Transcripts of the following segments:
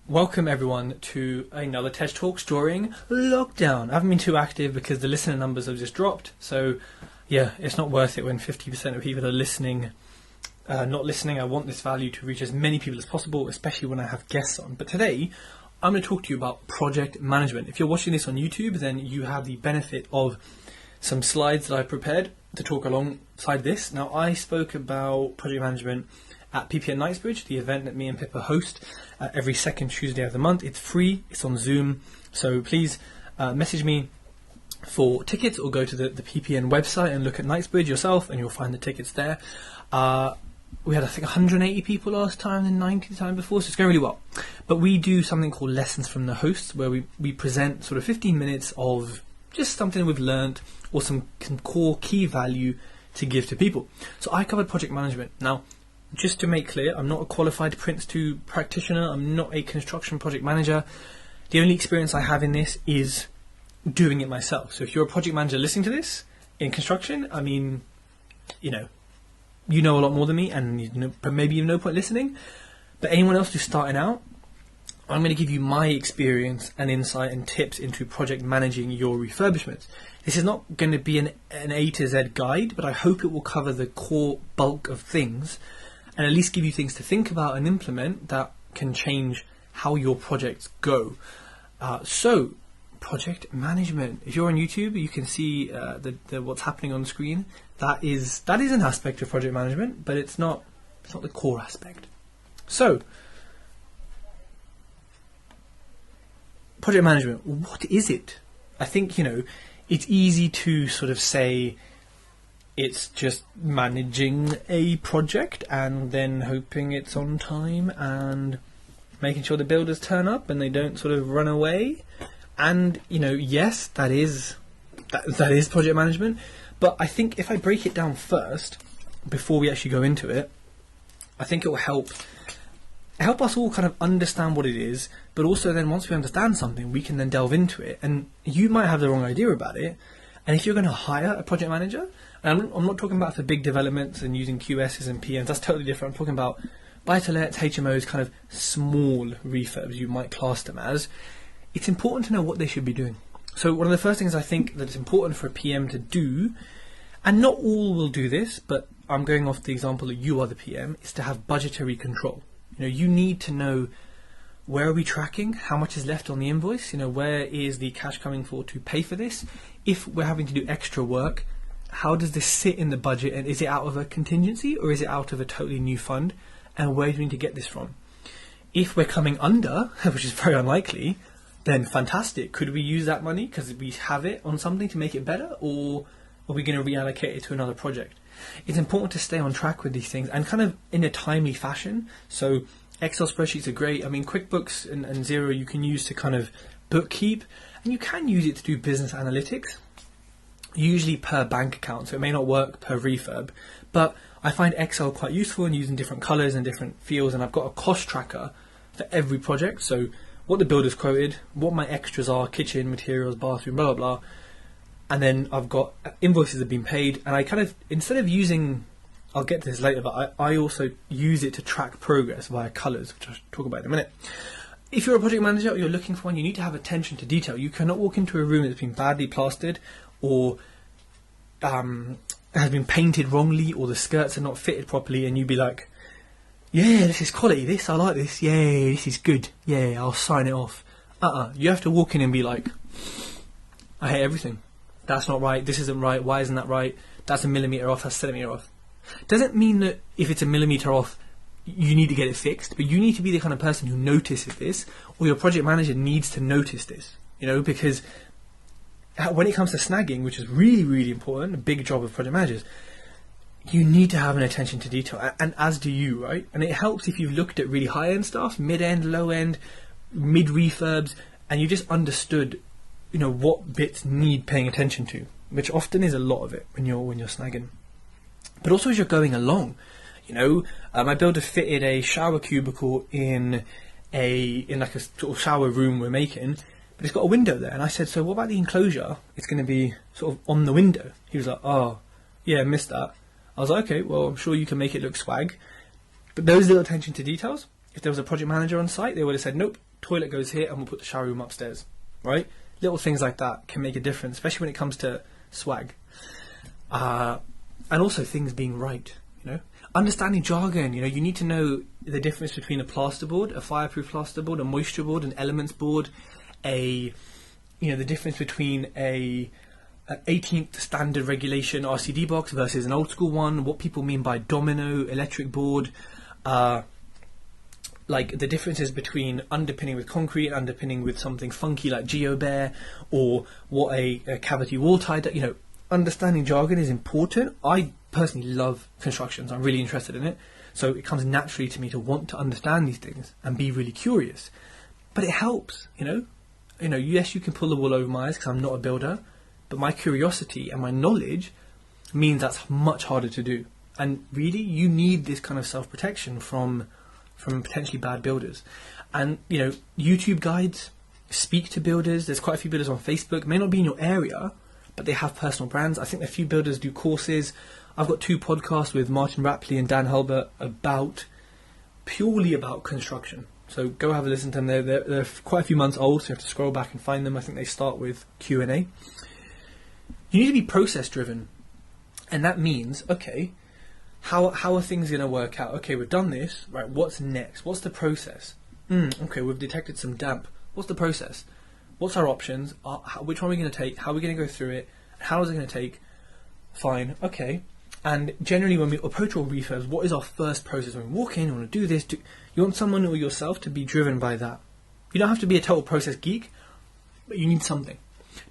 Welcome everyone to another TED Talks during lockdown. I haven't been too active because the listener numbers have just dropped. So yeah, it's not worth it when 50% of people are listening, not listening. I want this value to reach as many people as possible, especially when I have guests on. But today, I'm going to talk to you about project management. If you're watching this on YouTube, then you have the benefit of some slides that I prepared to talk alongside this. Now, I spoke about project management at PPN Knightsbridge, the event that me and Pippa host every second Tuesday of the month. It's free, it's on Zoom, so please message me for tickets or go to the PPN website and look at Knightsbridge yourself and you'll find the tickets there. We had, I think, 180 people last time and 90 the time before, so it's going really well. But we do something called Lessons from the Hosts, where we present sort of 15 minutes of just something we've learned or some core key value to give to people. So I covered project management. Now, just to make clear, I'm not a qualified Prince 2 practitioner. I'm not a construction project manager. The only experience I have in this is doing it myself. So if you're a project manager listening to this in construction, I mean, you know a lot more than me, and maybe you have no point listening. But anyone else who's starting out, I'm going to give you my experience and insight and tips into project managing your refurbishments. This is not going to be an A to Z guide, but I hope it will cover the core bulk of things and at least give you things to think about and implement that can change how your projects go. So, project management. If you're on YouTube, you can see what's happening on the screen. That is an aspect of project management, but it's not the core aspect. So, project management, what is it? I think, it's easy to sort of say it's just managing a project and then hoping it's on time and making sure the builders turn up and they don't sort of run away. And, yes, that is project management. But I think if I break it down first, before we actually go into it, I think it will help us all kind of understand what it is, but also then once we understand something, we can then delve into it. And you might have the wrong idea about it. And if you're going to hire a project manager, and I'm not talking about for big developments and using QSs and PMs, that's totally different. I'm talking about buy-to-lets, HMOs, kind of small refurbs you might class them as. It's important to know what they should be doing. So one of the first things I think that it's important for a PM to do, and not all will do this, but I'm going off the example that you are the PM, is to have budgetary control. You need to know, where are we tracking? How much is left on the invoice? Where is the cash coming for to pay for this? If we're having to do extra work, how does this sit in the budget? And is it out of a contingency or is it out of a totally new fund? And where do we need to get this from? If we're coming under, which is very unlikely, then fantastic. Could we use that money because we have it on something to make it better? Or are we going to reallocate it to another project? It's important to stay on track with these things and kind of in a timely fashion. So Excel spreadsheets are great. I mean, QuickBooks and Xero you can use to kind of bookkeep, and you can use it to do business analytics, usually per bank account, so it may not work per refurb, but I find Excel quite useful in using different colors and different fields, and I've got a cost tracker for every project, so what the builder's quoted, what my extras are, kitchen, materials, bathroom, blah, blah, blah, and then I've got invoices that have been paid, and I kind of, instead of using, I'll get to this later, but I also use it to track progress via colors, which I'll talk about in a minute. If you're a project manager or you're looking for one, you need to have attention to detail. You cannot walk into a room that's been badly plastered or has been painted wrongly or the skirts are not fitted properly and you be like, yeah, this is quality, this, I like this, yeah, this is good, yeah, I'll sign it off. You have to walk in and be like, I hate everything. That's not right, this isn't right, why isn't that right? That's a millimetre off, that's a centimetre off. Doesn't mean that if it's a millimetre off, you need to get it fixed, but you need to be the kind of person who notices this, or your project manager needs to notice this, because when it comes to snagging, which is really, really important, a big job of project managers, you need to have an attention to detail, and as do you, right? And it helps if you've looked at really high-end stuff, mid-end, low-end, mid-refurbs, and you just understood, what bits need paying attention to, which often is a lot of it when you're snagging. But also as you're going along, my builder fitted a shower cubicle in like a sort of shower room we're making, but it's got a window there. And I said, so what about the enclosure? It's going to be sort of on the window. He was like, oh, yeah, missed that. I was like, okay, well, I'm sure you can make it look swag. But those little attention to details, if there was a project manager on site, they would have said, nope, toilet goes here and we'll put the shower room upstairs, right? Little things like that can make a difference, especially when it comes to swag. And also things being right, you know. Understanding jargon, you know, you need to know the difference between a plasterboard, a fireproof plasterboard, a moisture board, an elements board, the difference between a 18th standard regulation RCD box versus an old school one, what people mean by domino, electric board, like the differences between underpinning with concrete and underpinning with something funky like GeoBear, or what a cavity wall tie, you know. Understanding jargon is important. I personally love construction, so I'm really interested in it. So it comes naturally to me to want to understand these things and be really curious. But it helps, you know. Yes, you can pull the wool over my eyes because I'm not a builder, but my curiosity and my knowledge means that's much harder to do. And really, you need this kind of self-protection from potentially bad builders. And, you know, YouTube guides, speak to builders. There's quite a few builders on Facebook, may not be in your area, but they have personal brands. I think a few builders do courses. I've got 2 podcasts with Martin Rapley and Dan Hulbert purely about construction. So go have a listen to them. They're quite a few months old, so you have to scroll back and find them. I think they start with Q&A. You need to be process driven. And that means, okay, how are things going to work out? Okay, we've done this, right, what's next? What's the process? Okay, we've detected some damp. What's the process? What's our options? Which one are we going to take? How are we going to go through it? How is it going to take? Fine, okay. And generally when we approach all refurbs, what is our first process? When we walk in, we want to do this. You want someone or yourself to be driven by that. You don't have to be a total process geek, but you need something.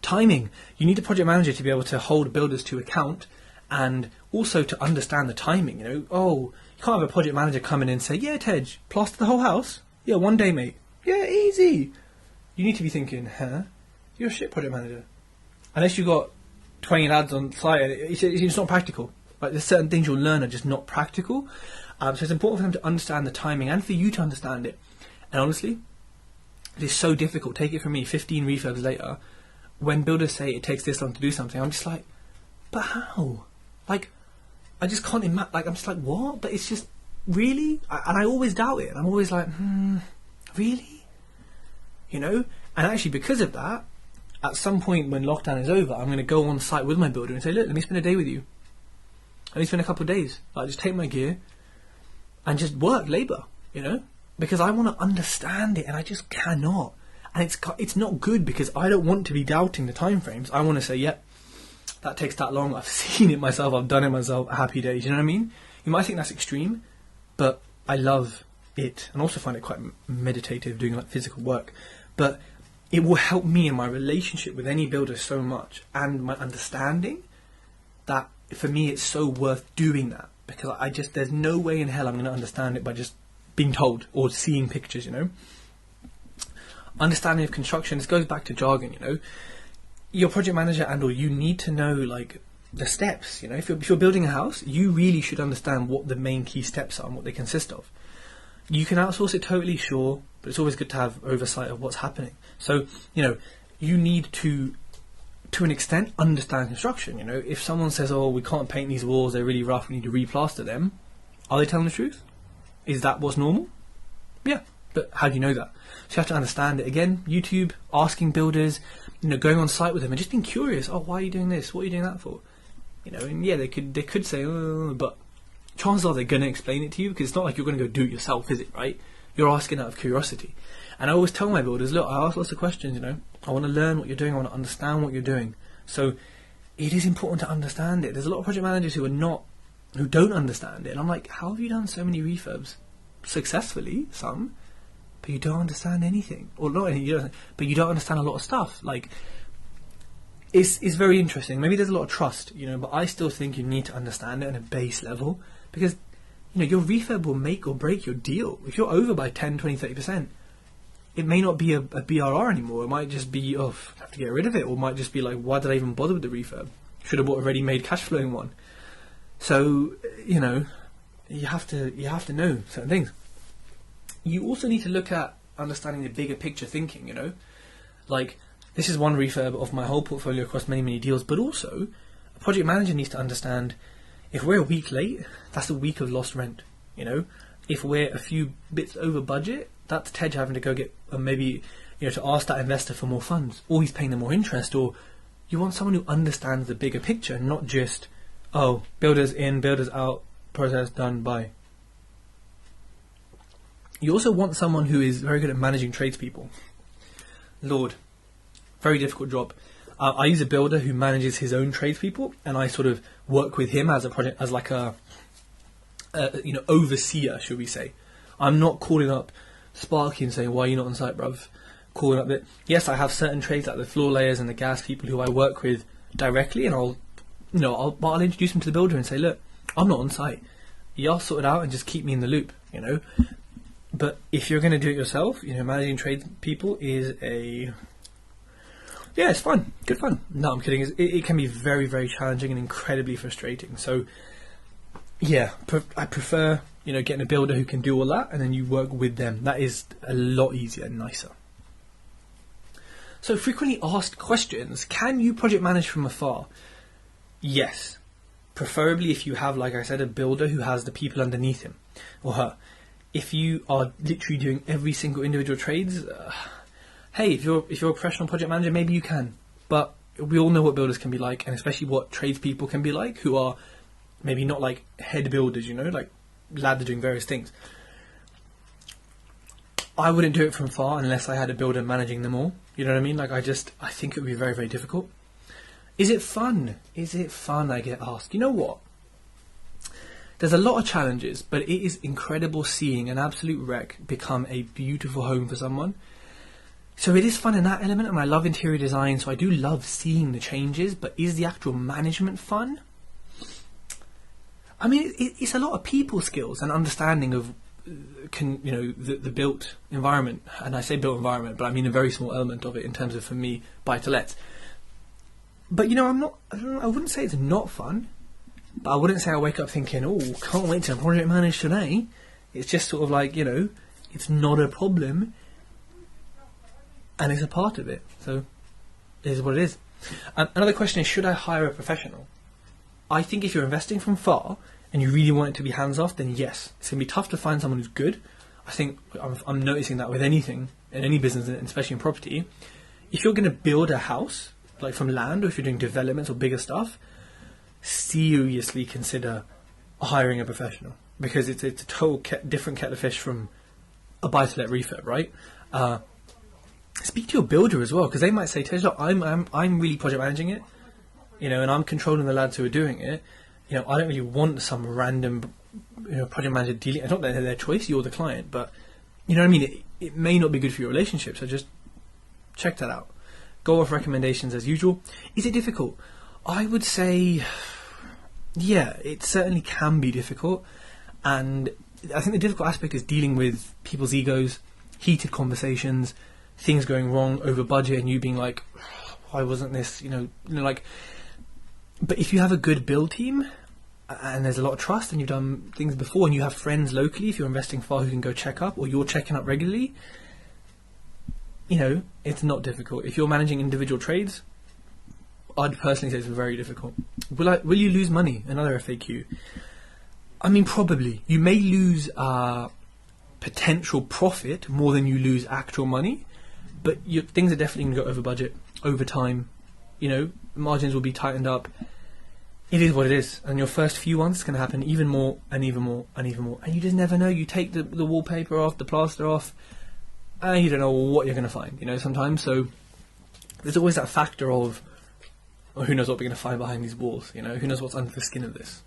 Timing. You need a project manager to be able to hold builders to account and also to understand the timing. You know, you can't have a project manager come in and say, yeah, Tej, plaster the whole house? Yeah, one day, mate. Yeah, easy. You need to be thinking, you're a shit project manager. Unless you've got 20 lads on site, it's not practical. Like, there's certain things you'll learn are just not practical. So it's important for them to understand the timing and for you to understand it. And honestly, it is so difficult. Take it from me, 15 refurbs later, when builders say it takes this long to do something, I'm just like, but how? Like, I just can't imagine. Like, I'm just like, what? But it's just, really? And I always doubt it. I'm always like, really? You know? And actually, because of that, at some point when lockdown is over, I'm going to go on site with my builder and say, look, let me spend a day with you. Let me spend a couple of days. Like, just take my gear and just work, labour, you know? Because I want to understand it and I just cannot. And it's not good because I don't want to be doubting the time frames. I want to say, yep, that takes that long. I've seen it myself. I've done it myself. Happy days. You know what I mean? You might think that's extreme, but I love it and also find it quite meditative doing like physical work. But it will help me in my relationship with any builder so much, and my understanding that for me it's so worth doing that, because there's no way in hell I'm going to understand it by just being told or seeing pictures, you know. Understanding of construction, this goes back to jargon, you know. Your project manager or you need to know like the steps, you know. If you're building a house, you really should understand what the main key steps are and what they consist of. You can outsource it totally, sure, but it's always good to have oversight of what's happening. So, you know, you need to an extent, understand construction. You know, if someone says, oh, we can't paint these walls, they're really rough, we need to replaster them, are they telling the truth? Is that what's normal? Yeah, but how do you know that? So you have to understand it. Again, YouTube, asking builders, you know, going on site with them and just being curious. Oh, why are you doing this? What are you doing that for? You know, and yeah, they could say, oh, but chances are they're going to explain it to you, because it's not like you're going to go do it yourself, is it, right? You're asking out of curiosity. And I always tell my builders, look, I ask lots of questions, you know. I want to learn what you're doing. I want to understand what you're doing. So it is important to understand it. There's a lot of project managers who don't understand it. And I'm like, how have you done so many refurbs? Successfully, some, but you don't understand anything. Or not anything, but you don't understand a lot of stuff. Like, it's very interesting. Maybe there's a lot of trust, you know, but I still think you need to understand it at a base level, because, you know, your refurb will make or break your deal. If you're over by 10, 20, 30%, it may not be a BRR anymore. It might just be, I have to get rid of it. Or it might just be like, why did I even bother with the refurb? Should have bought a ready-made cash flowing one. So, you know, you have to know certain things. You also need to look at understanding the bigger picture thinking, you know. Like, this is one refurb of my whole portfolio across many, many deals, but also a project manager needs to understand if we're a week late, that's a week of lost rent, you know. if we're a few bits over budget, that's Tej having to go get maybe to ask that investor for more funds, or he's paying them more interest, or you want someone who understands the bigger picture, not just builders in, builders out, process done, bye. You also want someone who is very good at managing tradespeople. Lord, very difficult job. I use a builder who manages his own tradespeople, and I sort of work with him as a project, as like a overseer, should we say. I'm not calling up Sparky and saying, why are you not on site, bruv? Calling up that, yes, I have certain trades like the floor layers and the gas people who I work with directly, and I'll introduce them to the builder and say, look, I'm not on site. Y'all sort it out and just keep me in the loop, But if you're going to do it yourself, managing trades people is it's fun, good fun. No, I'm kidding. It can be very, very challenging and incredibly frustrating. So, yeah, I prefer, getting a builder who can do all that, and then you work with them. That is a lot easier and nicer. So, frequently asked questions. Can you project manage from afar? Yes. Preferably if you have, like I said, a builder who has the people underneath him or her. If you are literally doing every single individual trades, hey, if you're a professional project manager, maybe you can. But we all know what builders can be like, and especially what tradespeople can be like, who are maybe not like head builders, like lads are doing various things. I wouldn't do it from far unless I had a builder managing them all. You know what I mean? Like I think it would be very, very difficult. Is it fun? I get asked. You know what? There's a lot of challenges, but it is incredible seeing an absolute wreck become a beautiful home for someone. So it is fun in that element, and I love interior design, so I do love seeing the changes, but is the actual management fun? I mean, it's a lot of people skills and understanding of the built environment, and I say built environment, but I mean a very small element of it in terms of, for me, buy-to-lets. But I wouldn't say it's not fun, but I wouldn't say I wake up thinking, oh, can't wait to project manage today. It's just sort of like, it's not a problem, and it's a part of it. So it is what it is. Another question is, should I hire a professional? I think if you're investing from far and you really want it to be hands-off, then yes. It's going to be tough to find someone who's good. I think I'm noticing that with anything, in any business, and especially in property. If you're going to build a house, like from land, or if you're doing developments or bigger stuff, seriously consider hiring a professional, because it's a total different kettle of fish from a buy-to-let refurb, right? Speak to your builder as well, because they might say, look, I'm really project managing it, and I'm controlling the lads who are doing it. I don't really want some random, project manager dealing. It's not their choice, you're the client, but you know what I mean. It may not be good for your relationship, so just check that out. Go off recommendations as usual. Is it difficult? I would say, yeah, it certainly can be difficult, and I think the difficult aspect is dealing with people's egos, heated conversations, things going wrong over budget, and you being like, why wasn't this, but if you have a good build team and there's a lot of trust and you've done things before and you have friends locally, if you're investing far, who can go check up, or you're checking up regularly, it's not difficult. If you're managing individual trades, I'd personally say it's very difficult. Will you lose money? Another FAQ. I mean, probably. You may lose potential profit more than you lose actual money, but things are definitely going to go over budget, over time. Margins will be tightened up. It is what it is. And your first few ones, it's going to happen even more and even more and even more. And you just never know. You take the wallpaper off, the plaster off, and you don't know what you're going to find, sometimes. So there's always that factor of, who knows what we're going to find behind these walls, who knows what's under the skin of this.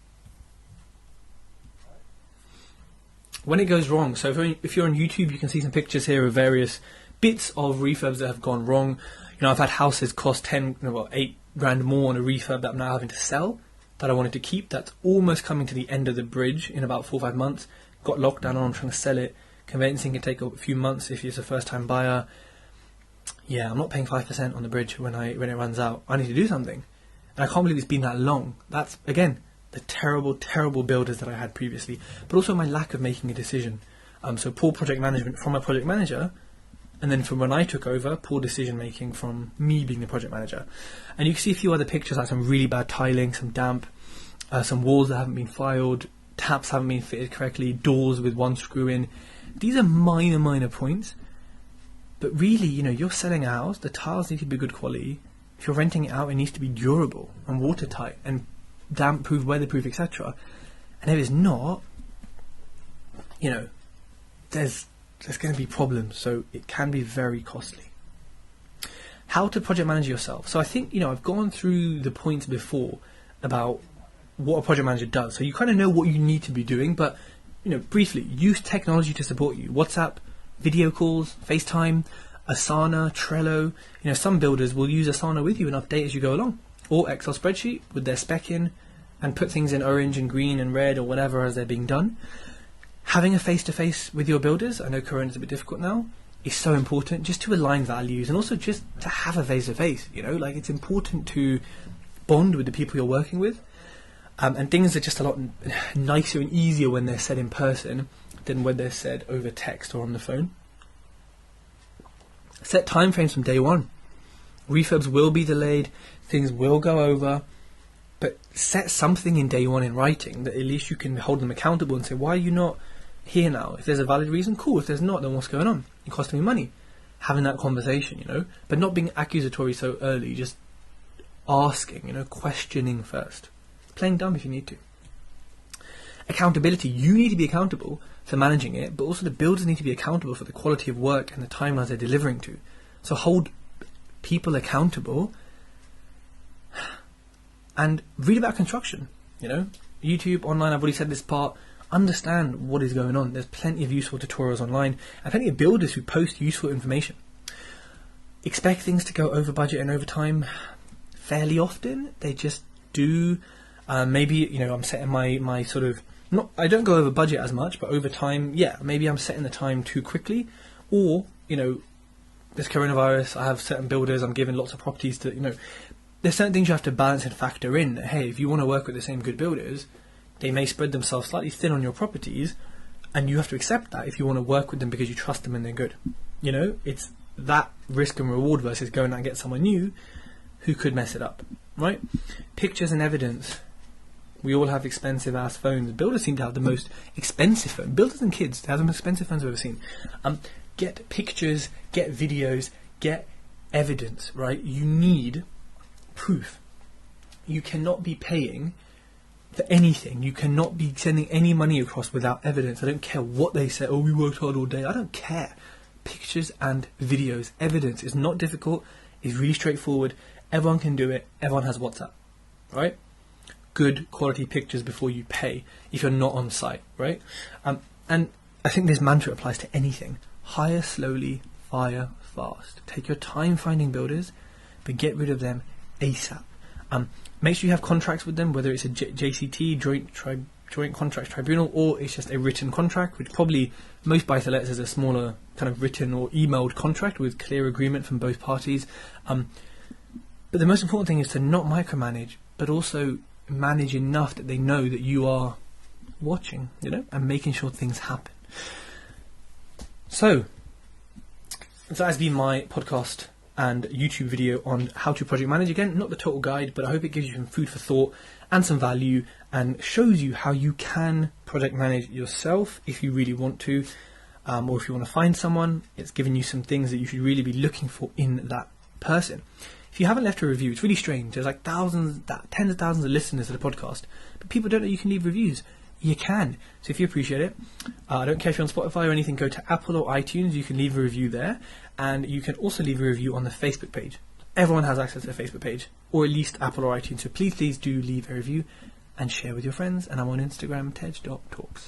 When it goes wrong, so if you're on YouTube, you can see some pictures here of various bits of refurbs that have gone wrong. I've had houses cost 8 grand more on a refurb that I'm now having to sell, that I wanted to keep. That's almost coming to the end of the bridge in about 4 or 5 months. Got locked down on, I'm trying to sell it. Conveyancing can take a few months if it's a first-time buyer. Yeah, I'm not paying 5% on the bridge when it runs out. I need to do something. And I can't believe it's been that long. That's, again, the terrible, terrible builders that I had previously, but also my lack of making a decision. So poor project management from my project manager, and then from when I took over, poor decision making from me being the project manager. And you can see a few other pictures, like some really bad tiling, some damp, some walls that haven't been filed, taps haven't been fitted correctly, doors with one screw in. These are minor points, but really, you're selling a house, the tiles need to be good quality. If you're renting it out, it needs to be durable and watertight and damp-proof, weatherproof, etc. And if it's not, there's going to be problems, so it can be very costly. How to project manage yourself. So I think, I've gone through the points before about what a project manager does. So you kind of know what you need to be doing, but, briefly, use technology to support you. WhatsApp, video calls, FaceTime, Asana, Trello. Some builders will use Asana with you and update as you go along. Or Excel spreadsheet with their spec in and put things in orange and green and red or whatever as they're being done. Having a face-to-face with your builders, I know Corona's a bit difficult now, is so important just to align values and also just to have a face-to-face, it's important to bond with the people you're working with. And things are just a lot nicer and easier when they're said in person than when they're said over text or on the phone. Set timeframes from day one. Refurbs will be delayed, things will go over, but set something in day one in writing that at least you can hold them accountable and say, why are you not here now? If there's a valid reason, cool. If there's not, then what's going on? It costs me money. Having that conversation, but not being accusatory so early, just asking, questioning first. Playing dumb if you need to. Accountability. You need to be accountable for managing it, but also the builders need to be accountable for the quality of work and the timelines they're delivering to. So hold people accountable and read about construction. YouTube, online, I've already said this part. Understand what is going on. There's plenty of useful tutorials online and plenty of builders who post useful information. Expect things to go over budget and over time fairly often. They just do. Maybe, I'm setting my sort of, I don't go over budget as much, but over time, maybe I'm setting the time too quickly. Or, there's coronavirus, I have certain builders, I'm giving lots of properties to, there's certain things you have to balance and factor in. Hey, if you want to work with the same good builders, they may spread themselves slightly thin on your properties, and you have to accept that if you want to work with them because you trust them and they're good. It's that risk and reward versus going out and get someone new who could mess it up, right? Pictures and evidence. We all have expensive ass phones. Builders seem to have the most expensive phone. Builders and kids, they have the most expensive phones I've ever seen. Get pictures, get videos, get evidence, right? You need proof. You cannot be paying for anything. You cannot be sending any money across without evidence. I don't care what they say. Oh, we worked hard all day. I don't care. Pictures and videos. Evidence is not difficult. It's really straightforward. Everyone can do it. Everyone has WhatsApp, right? Good quality pictures before you pay if you're not on site, right? And I think this mantra applies to anything. Hire slowly, fire fast. Take your time finding builders, but get rid of them ASAP. Make sure you have contracts with them, whether it's a JCT, Joint Contracts Tribunal, or it's just a written contract, which probably most buy-to-lets is a smaller kind of written or emailed contract with clear agreement from both parties. But the most important thing is to not micromanage, but also manage enough that they know that you are watching, and making sure things happen. So that has been my podcast and YouTube video on how to project manage. Again, not the total guide, but I hope it gives you some food for thought and some value and shows you how you can project manage yourself if you really want to, or if you want to find someone. It's giving you some things that you should really be looking for in that person. If you haven't left a review, it's really strange. There's like tens of thousands of listeners to the podcast, but people don't know you can leave reviews. You can. So if you appreciate it, I don't care if you're on Spotify or anything, go to Apple or iTunes, you can leave a review there, and you can also leave a review on the Facebook page. Everyone has access to the Facebook page, or at least Apple or iTunes, so please do leave a review and share with your friends, and I'm on Instagram, tej.talks.